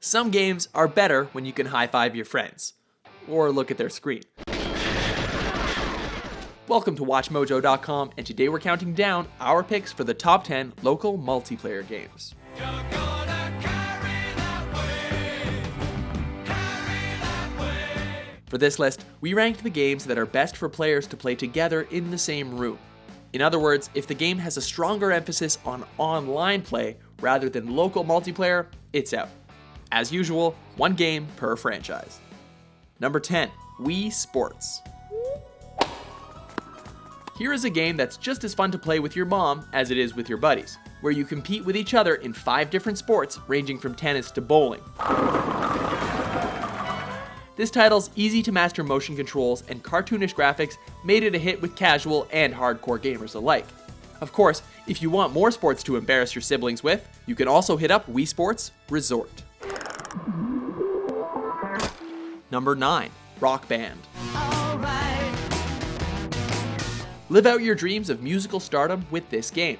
Some games are better when you can high-five your friends, or look at their screen. Welcome to WatchMojo.com, and today we're counting down our picks for the top 10 local multiplayer games. For this list, we ranked the games that are best for players to play together in the same room. In other words, if the game has a stronger emphasis on online play rather than local multiplayer, it's out. As usual, one game per franchise. Number 10, Wii Sports. Here is a game that's just as fun to play with your mom as it is with your buddies, where you compete with each other in 5 different sports ranging from tennis to bowling. This title's easy to master motion controls and cartoonish graphics made it a hit with casual and hardcore gamers alike. Of course, if you want more sports to embarrass your siblings with, you can also hit up Wii Sports Resort. Number 9, Rock Band. Live out your dreams of musical stardom with this game.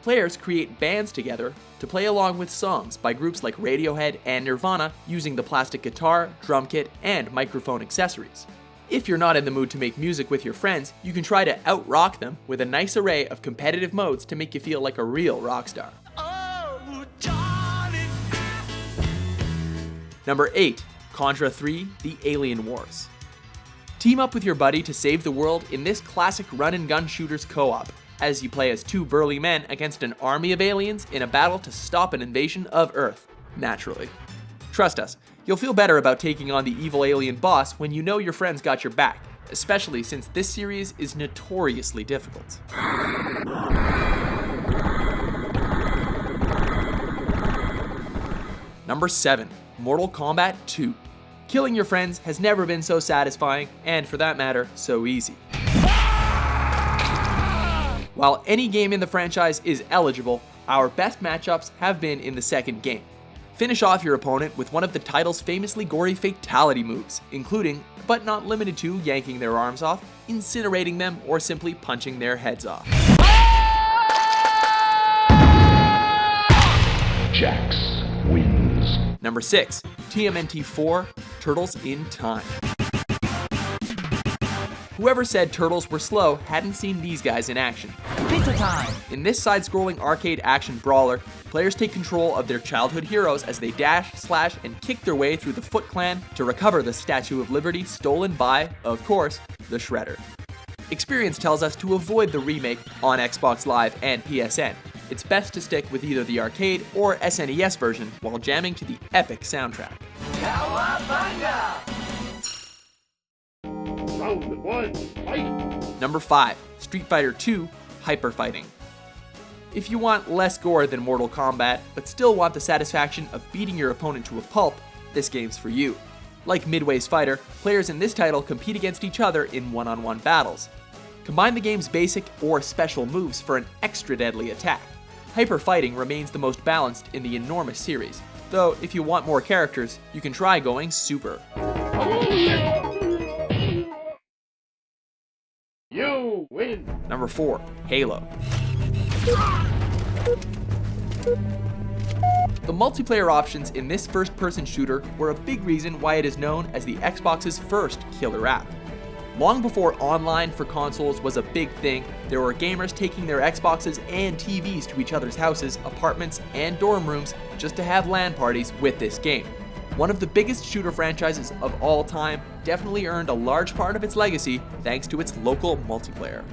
Players create bands together to play along with songs by groups like Radiohead and Nirvana using the plastic guitar, drum kit, and microphone accessories. If you're not in the mood to make music with your friends, you can try to out-rock them with a nice array of competitive modes to make you feel like a real rock star. Oh, Johnny. Number 8, Contra III: The Alien Wars. Team up with your buddy to save the world in this classic run-and-gun shooters co-op, as you play as 2 burly men against an army of aliens in a battle to stop an invasion of Earth, naturally. Trust us, you'll feel better about taking on the evil alien boss when you know your friends got your back, especially since this series is notoriously difficult. Number 7, Mortal Kombat 2. Killing your friends has never been so satisfying, and for that matter, so easy. While any game in the franchise is eligible, our best matchups have been in the second game. Finish off your opponent with one of the title's famously gory fatality moves, including, but not limited to, yanking their arms off, incinerating them, or simply punching their heads off. Jax wins. Number 6, TMNT 4, Turtles in Time. Whoever said Turtles were slow hadn't seen these guys in action. Pizza time. In this side-scrolling arcade action brawler, players take control of their childhood heroes as they dash, slash, and kick their way through the Foot Clan to recover the Statue of Liberty stolen by, of course, the Shredder. Experience tells us to avoid the remake on Xbox Live and PSN. It's best to stick with either the arcade or SNES version while jamming to the epic soundtrack. Cowabunga! Round 1, fight! Number 5, Street Fighter II: Hyper Fighting. If you want less gore than Mortal Kombat, but still want the satisfaction of beating your opponent to a pulp, this game's for you. Like Midway's Fighter, players in this title compete against each other in one-on-one battles. Combine the game's basic or special moves for an extra deadly attack. Hyper Fighting remains the most balanced in the enormous series, though if you want more characters, you can try going Super. You win. Number 4, Halo. The multiplayer options in this first-person shooter were a big reason why it is known as the Xbox's first killer app. Long before online for consoles was a big thing, there were gamers taking their Xboxes and TVs to each other's houses, apartments, and dorm rooms just to have LAN parties with this game. One of the biggest shooter franchises of all time, definitely earned a large part of its legacy thanks to its local multiplayer.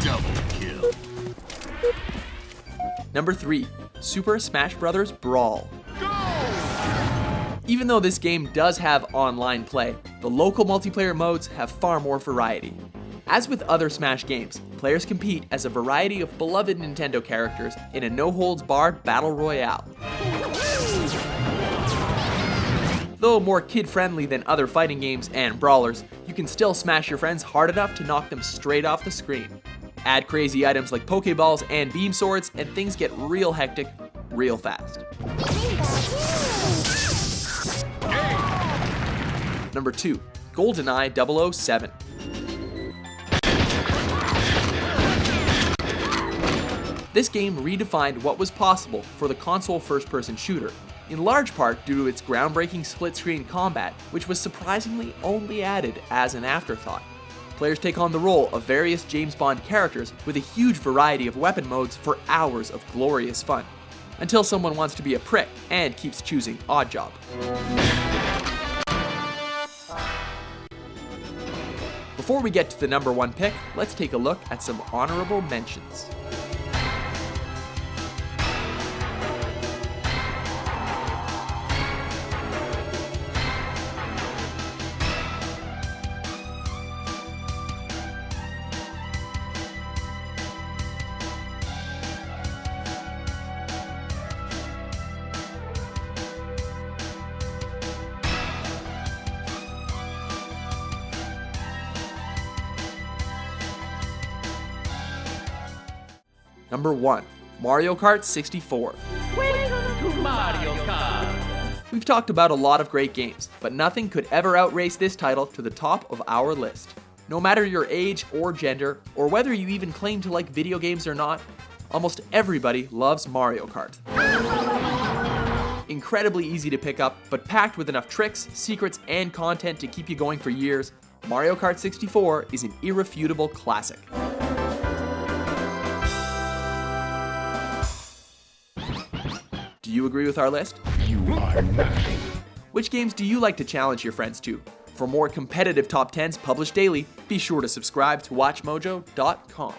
Double kill. Number 3, Super Smash Bros. Brawl. Even though this game does have online play, the local multiplayer modes have far more variety. As with other Smash games, players compete as a variety of beloved Nintendo characters in a no-holds-barred battle royale. Though more kid-friendly than other fighting games and brawlers, you can still smash your friends hard enough to knock them straight off the screen. Add crazy items like Pokeballs and beam swords, and things get real hectic, real fast. Number 2, Goldeneye 007. This game redefined what was possible for the console first-person shooter, in large part due to its groundbreaking split-screen combat, which was surprisingly only added as an afterthought. Players take on the role of various James Bond characters with a huge variety of weapon modes for hours of glorious fun, until someone wants to be a prick and keeps choosing Oddjob. Before we get to the number 1 pick, let's take a look at some honorable mentions. Number 1. Mario Kart 64. Welcome to Mario Kart. We've talked about a lot of great games, but nothing could ever outrace this title to the top of our list. No matter your age or gender, or whether you even claim to like video games or not, almost everybody loves Mario Kart. Incredibly easy to pick up, but packed with enough tricks, secrets, and content to keep you going for years, Mario Kart 64 is an irrefutable classic. Do you agree with our list? You are nothing. Which games do you like to challenge your friends to? For more competitive top 10s published daily, be sure to subscribe to WatchMojo.com.